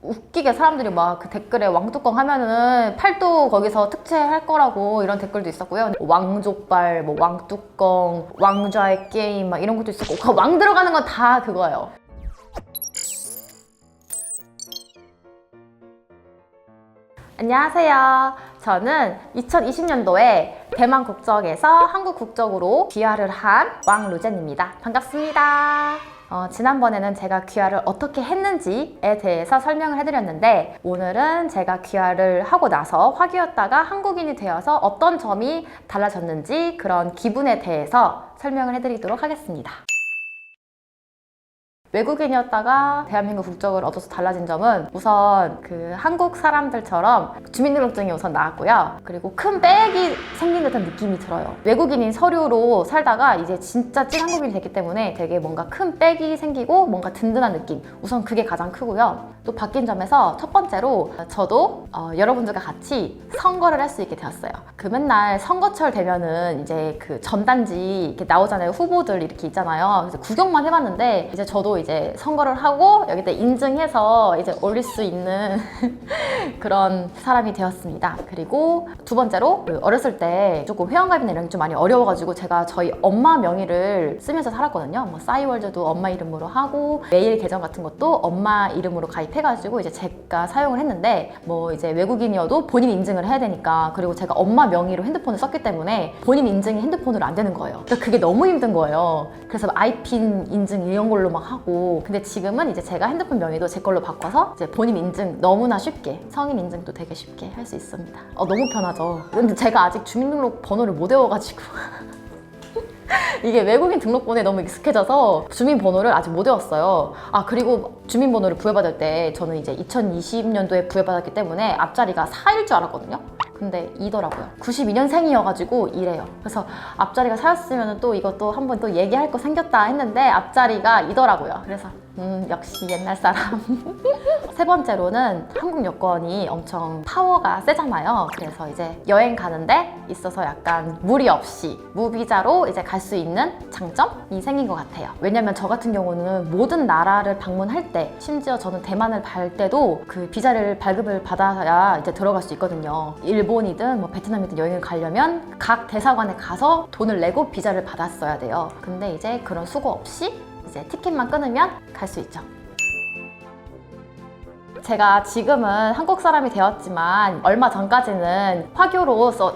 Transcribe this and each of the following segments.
웃기게 사람들이 막 그 댓글에 왕뚜껑 하면은 팔도 거기서 특채할 거라고 이런 댓글도 있었고요. 왕족발, 뭐 왕뚜껑, 왕좌의 게임 막 이런 것도 있었고 그 왕 들어가는 건 다 그거예요. 안녕하세요. 저는 2020년도에 대만 국적에서 한국 국적으로 귀화를 한 왕루젠입니다. 반갑습니다. 지난번에는 제가 귀화를 어떻게 했는지에 대해서 설명을 해드렸는데 오늘은 제가 귀화를 하고 나서 화교였다가 한국인이 되어서 어떤 점이 달라졌는지 그런 기분에 대해서 설명을 해드리도록 하겠습니다. 외국인이었다가 대한민국 국적을 얻어서 달라진 점은 우선 그 한국 사람들처럼 주민등록증이 우선 나왔고요. 그리고 큰 백이 생긴 듯한 느낌이 들어요. 외국인인 서류로 살다가 이제 진짜 찐 한국인이 됐기 때문에 되게 뭔가 큰 백이 생기고 뭔가 든든한 느낌. 우선 그게 가장 크고요. 또 바뀐 점에서 첫 번째로 저도 여러분들과 같이 선거를 할 수 있게 되었어요. 그 맨날 선거철 되면은 이제 그 전단지 이렇게 나오잖아요. 후보들 이렇게 있잖아요. 그래서 구경만 해봤는데 이제 저도 이제 선거를 하고 여기다 인증해서 이제 올릴 수 있는 그런 사람이 되었습니다. 그리고 두 번째로 어렸을 때 조금 회원가입이나 이런 게 좀 많이 어려워가지고 제가 저희 엄마 명의를 쓰면서 살았거든요. 뭐 싸이월드도 엄마 이름으로 하고 메일 계정 같은 것도 엄마 이름으로 가입해가지고 이제 제가 사용을 했는데 뭐 이제 외국인이어도 본인 인증을 해야 되니까 그리고 제가 엄마 명의로 핸드폰을 썼기 때문에 본인 인증이 핸드폰으로 안 되는 거예요. 그러니까 그게 너무 힘든 거예요. 그래서 아이핀 인증 이런 걸로 막 하고 근데 지금은 이제 제가 핸드폰 명의도 제 걸로 바꿔서 이제 본인 인증 너무나 쉽게 성인 인증도 되게 쉽게 할 수 있습니다. 너무 편하죠. 근데 제가 아직 주민등록 번호를 못 외워가지고 이게 외국인 등록번호에 너무 익숙해져서 주민번호를 아직 못 외웠어요. 그리고 주민번호를 부여받을 때 저는 이제 2020년도에 부여받았기 때문에 앞자리가 4일 줄 알았거든요. 근데 2더라고요. 92년생이어가지고 이래요. 그래서 앞자리가 4였으면 또 이것도 한번 또 얘기할 거 생겼다 했는데 앞자리가 2더라고요. 그래서 역시 옛날 사람. 세 번째로는 한국 여권이 엄청 파워가 세잖아요. 그래서 이제 여행 가는데 있어서 약간 무리 없이 무비자로 이제 갈 수 있는 장점이 생긴 것 같아요. 왜냐면 저 같은 경우는 모든 나라를 방문할 때 심지어 저는 대만을 갈 때도 그 비자를 발급을 받아야 이제 들어갈 수 있거든요. 일본이든 뭐 베트남이든 여행을 가려면 각 대사관에 가서 돈을 내고 비자를 받았어야 돼요. 근데 이제 그런 수고 없이 이제 티켓만 끊으면 갈 수 있죠. 제가 지금은 한국 사람이 되었지만 얼마 전까지는 화교로서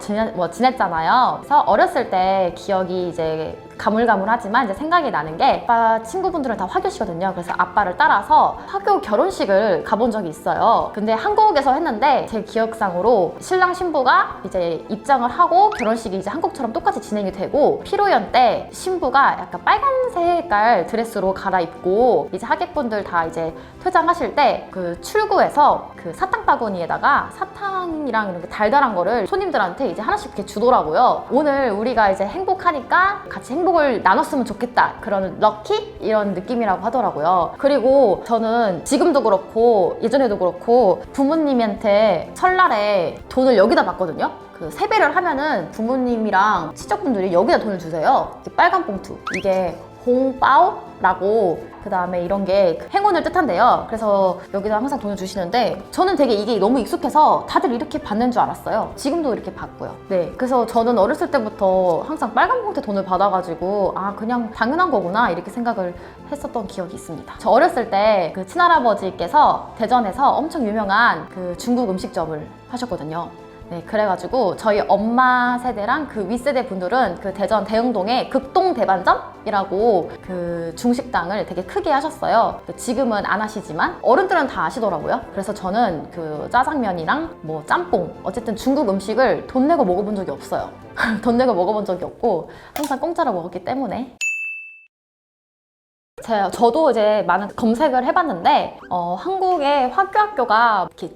지냈잖아요. 그래서 어렸을 때 기억이 이제 가물가물하지만 이제 생각이 나는 게 아빠 친구분들은 다 화교시거든요. 그래서 아빠를 따라서 화교 결혼식을 가본 적이 있어요. 근데 한국에서 했는데 제 기억상으로 신랑 신부가 이제 입장을 하고 결혼식이 이제 한국처럼 똑같이 진행이 되고 피로연 때 신부가 약간 빨간 색깔 드레스로 갈아입고 이제 하객분들 다 이제 퇴장하실 때 그 출구에서 그 사탕 바구니에다가 사탕이랑 이렇게 달달한 거를 손님들한테 이제 하나씩 이렇게 주더라고요. 오늘 우리가 이제 행복하니까 같이 행복을 나눴으면 좋겠다. 그런 럭키? 이런 느낌이라고 하더라고요. 그리고 저는 지금도 그렇고 예전에도 그렇고 부모님한테 설날에 돈을 여기다 받거든요. 그 세배를 하면은 부모님이랑 친척분들이 여기다 돈을 주세요. 빨간 봉투. 이게 홍바오라고 그 다음에 이런 게 행운을 뜻한대요. 그래서 여기다 항상 돈을 주시는데 저는 되게 이게 너무 익숙해서 다들 이렇게 받는 줄 알았어요. 지금도 이렇게 받고요. 네, 그래서 저는 어렸을 때부터 항상 빨간 봉투에 돈을 받아가지고 그냥 당연한 거구나 이렇게 생각을 했었던 기억이 있습니다. 저 어렸을 때 그 친할아버지께서 대전에서 엄청 유명한 그 중국 음식점을 하셨거든요. 네, 그래가지고 저희 엄마 세대랑 그 윗세대 분들은 그 대전 대흥동에 극동 대반점이라고 그 중식당을 되게 크게 하셨어요. 지금은 안 하시지만 어른들은 다 아시더라고요. 그래서 저는 그 짜장면이랑 뭐 짬뽕 어쨌든 중국 음식을 돈 내고 먹어본 적이 없어요. 돈 내고 먹어본 적이 없고 항상 공짜로 먹었기 때문에 저도 이제 많은 검색을 해봤는데 한국의 화교학교가 이렇게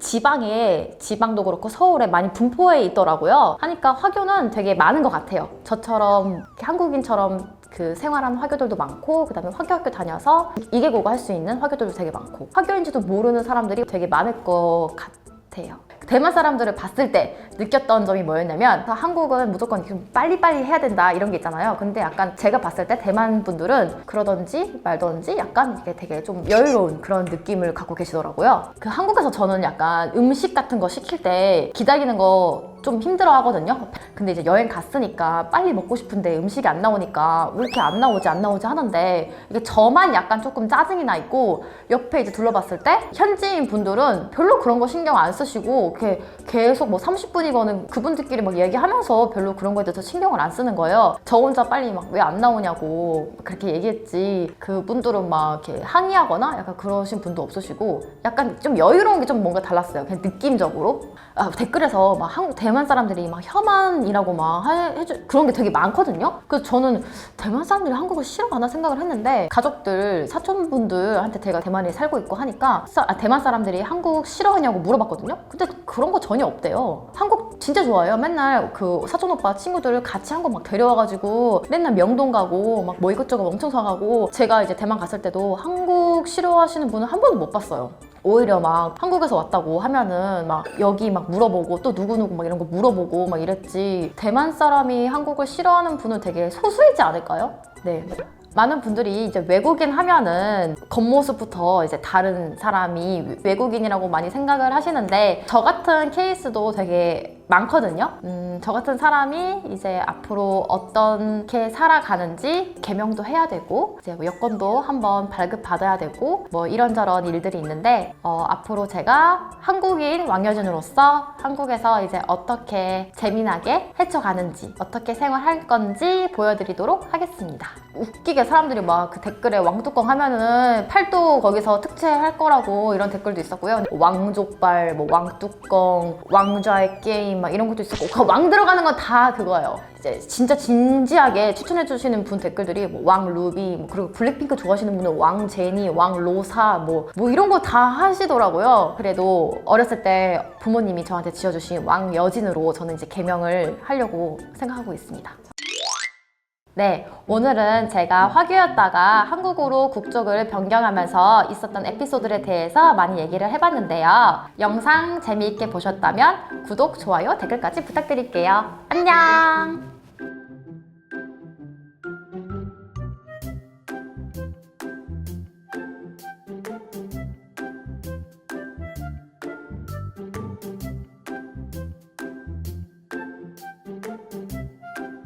지방도 그렇고 서울에 많이 분포해 있더라고요. 하니까 화교는 되게 많은 것 같아요. 저처럼 한국인처럼 그 생활하는 화교들도 많고 그 다음에 화교학교 다녀서 2개국어 할 수 있는 화교들도 되게 많고 화교인지도 모르는 사람들이 되게 많을 것 같아요. 대만 사람들을 봤을 때 느꼈던 점이 뭐였냐면 한국은 무조건 좀 빨리빨리 해야 된다 이런 게 있잖아요. 근데 약간 제가 봤을 때 대만 분들은 그러던지 말던지 약간 이게 되게 좀 여유로운 그런 느낌을 갖고 계시더라고요. 그 한국에서 저는 약간 음식 같은 거 시킬 때 기다리는 거 좀 힘들어 하거든요. 근데 이제 여행 갔으니까 빨리 먹고 싶은데 음식이 안 나오니까 왜 이렇게 안 나오지 하는데 이게 저만 약간 조금 짜증이 나 있고 옆에 이제 둘러봤을 때 현지인 분들은 별로 그런 거 신경 안 쓰시고 이렇게 계속 뭐 30분이거는 그분들끼리 막 얘기하면서 별로 그런 거에 대해서 신경을 안 쓰는 거예요. 저 혼자 빨리 막 왜 안 나오냐고 그렇게 얘기했지 그분들은 막 이렇게 항의하거나 약간 그러신 분도 없으시고 약간 좀 여유로운 게 좀 뭔가 달랐어요. 그냥 느낌적으로. 댓글에서 막 대만 사람들이 막 혐한이라고 막 그런 게 되게 많거든요. 그래서 저는 대만 사람들이 한국을 싫어하나 생각을 했는데 가족들, 사촌분들한테 제가 대만에 살고 있고 하니까 대만 사람들이 한국 싫어하냐고 물어봤거든요. 근데 그런 거 전혀 없대요. 한국 진짜 좋아해요. 맨날 그 사촌 오빠 친구들 같이 한국 막 데려와가지고 맨날 명동 가고 막 뭐 이것저것 엄청 사가고 제가 이제 대만 갔을 때도 한국 싫어하시는 분은 한 번도 못 봤어요. 오히려 막 한국에서 왔다고 하면은 막 여기 막 물어보고 또 누구누구 막 이런 거 물어보고 막 이랬지 대만 사람이 한국을 싫어하는 분은 되게 소수이지 않을까요? 네. 많은 분들이 이제 외국인 하면은 겉모습부터 이제 다른 사람이 외국인이라고 많이 생각을 하시는데 저 같은 케이스도 되게 많거든요. 저 같은 사람이 이제 앞으로 어떻게 살아가는지 개명도 해야 되고 이제 뭐 여권도 한번 발급받아야 되고 뭐 이런저런 일들이 있는데 앞으로 제가 한국인 왕여진으로서 한국에서 이제 어떻게 재미나게 헤쳐가는지 어떻게 생활할 건지 보여드리도록 하겠습니다. 웃기게 사람들이 막 그 댓글에 왕뚜껑 하면은 팔도 거기서 특채할 거라고 이런 댓글도 있었고요. 왕족발, 뭐 왕뚜껑, 왕좌의 게임 막 이런 것도 있었고 그 왕 들어가는 건 다 그거예요. 이제 진짜 진지하게 추천해 주시는 분 댓글들이 뭐 왕루비 뭐 그리고 블랙핑크 좋아하시는 분은 왕제니, 왕로사 뭐 이런 거 다 하시더라고요. 그래도 어렸을 때 부모님이 저한테 지어주신 왕여진으로 저는 이제 개명을 하려고 생각하고 있습니다. 네, 오늘은 제가 화교였다가 한국으로 국적을 변경하면서 있었던 에피소드에 대해서 많이 얘기를 해봤는데요. 영상 재미있게 보셨다면 구독, 좋아요, 댓글까지 부탁드릴게요. 안녕!